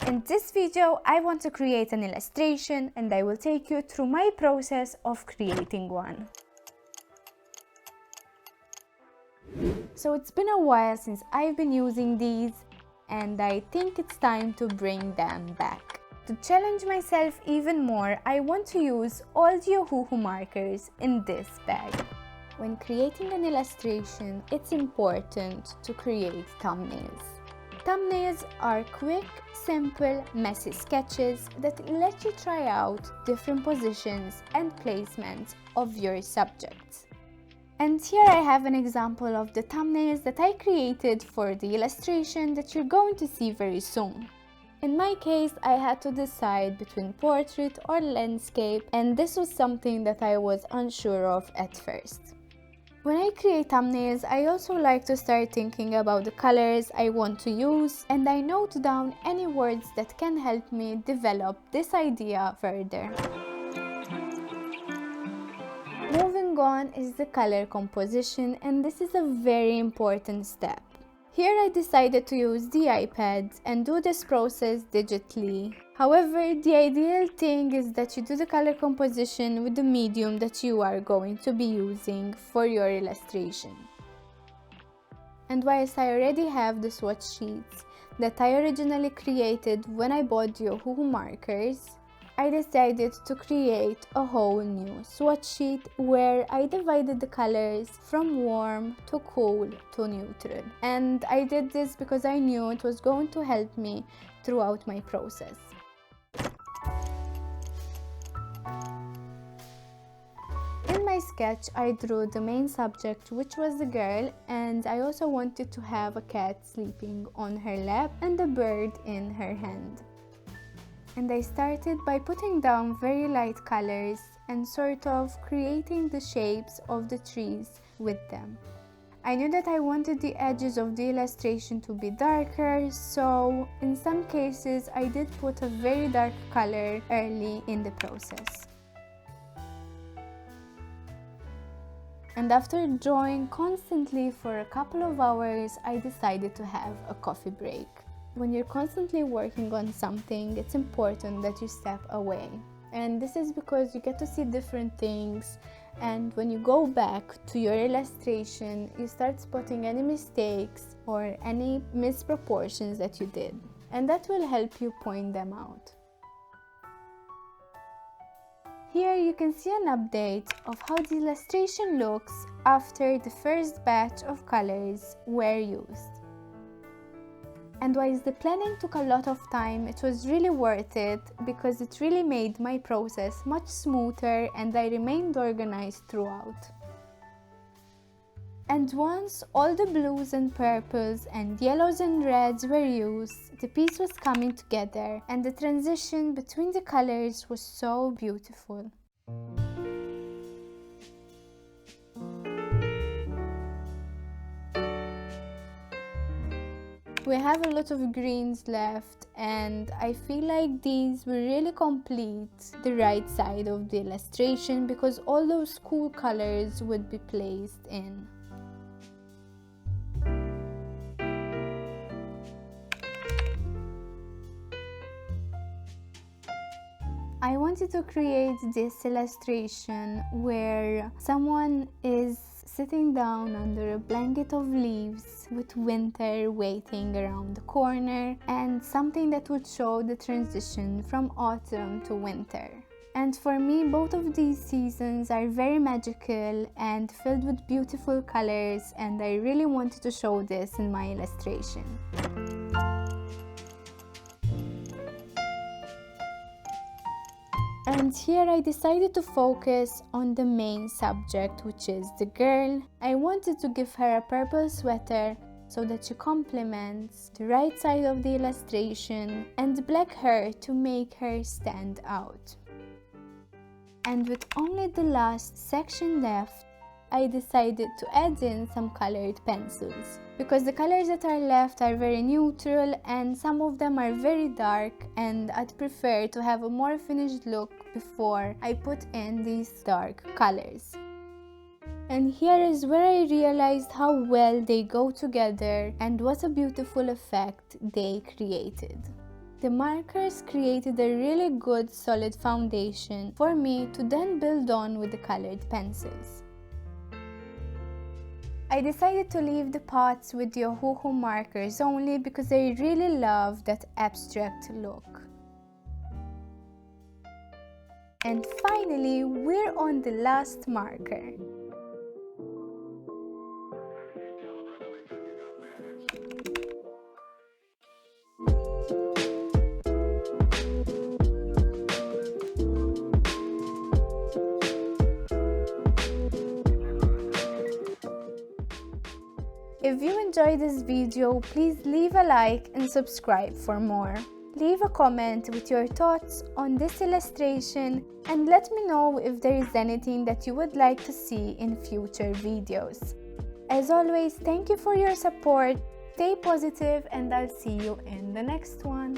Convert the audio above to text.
In this video, I want to create an illustration and I will take you through my process of creating one. So it's been a while since I've been using these and I think it's time to bring them back. To challenge myself even more, I want to use all the Ohuhu markers in this bag. When creating an illustration, it's important to create thumbnails. Thumbnails are quick, simple, messy sketches that let you try out different positions and placements of your subjects. And here I have an example of the thumbnails that I created for the illustration that you're going to see very soon. In my case, I had to decide between portrait or landscape, and this was something that I was unsure of at first. When I create thumbnails, I also like to start thinking about the colors I want to use, and I note down any words that can help me develop this idea further. Moving on is the color composition, and this is a very important step. Here I decided to use the iPad and do this process digitally. However, the ideal thing is that you do the color composition with the medium that you are going to be using for your illustration. And whilst I already have the swatch sheets that I originally created when I bought the Ohuhu markers, I decided to create a whole new swatch sheet where I divided the colors from warm to cool to neutral. And I did this because I knew it was going to help me throughout my process. In my sketch, I drew the main subject, which was the girl, and I also wanted to have a cat sleeping on her lap and a bird in her hand. And I started by putting down very light colors and sort of creating the shapes of the trees with them. I knew that I wanted the edges of the illustration to be darker, so in some cases I did put a very dark color early in the process. And after drawing constantly for a couple of hours, I decided to have a coffee break. When you're constantly working on something, it's important that you step away. And this is because you get to see different things, and when you go back to your illustration, you start spotting any mistakes or any misproportions that you did. And that will help you point them out. Here you can see an update of how the illustration looks after the first batch of colors were used. And whilst the planning took a lot of time, it was really worth it because it really made my process much smoother and I remained organized throughout. And once all the blues and purples and yellows and reds were used, the piece was coming together and the transition between the colors was so beautiful. We have a lot of greens left, and I feel like these will really complete the right side of the illustration because all those cool colors would be placed in. I wanted to create this illustration where someone is sitting down under a blanket of leaves with winter waiting around the corner, and something that would show the transition from autumn to winter. And for me, both of these seasons are very magical and filled with beautiful colors, and I really wanted to show this in my illustration. And here I decided to focus on the main subject, which is the girl. I wanted to give her a purple sweater so that she complements the right side of the illustration, and black hair to make her stand out. And with only the last section left, I decided to add in some colored pencils, because the colors that are left are very neutral and some of them are very dark, and I'd prefer to have a more finished look before I put in these dark colors. And here is where I realized how well they go together and what a beautiful effect they created. The markers created a really good solid foundation for me to then build on with the colored pencils. I decided to leave the pots with the Ohuhu markers only because I really love that abstract look. And finally, we're on the last marker. If you enjoyed this video, please leave a like and subscribe for more. Leave a comment with your thoughts on this illustration and let me know if there is anything that you would like to see in future videos. As always, thank you for your support, stay positive, and I'll see you in the next one.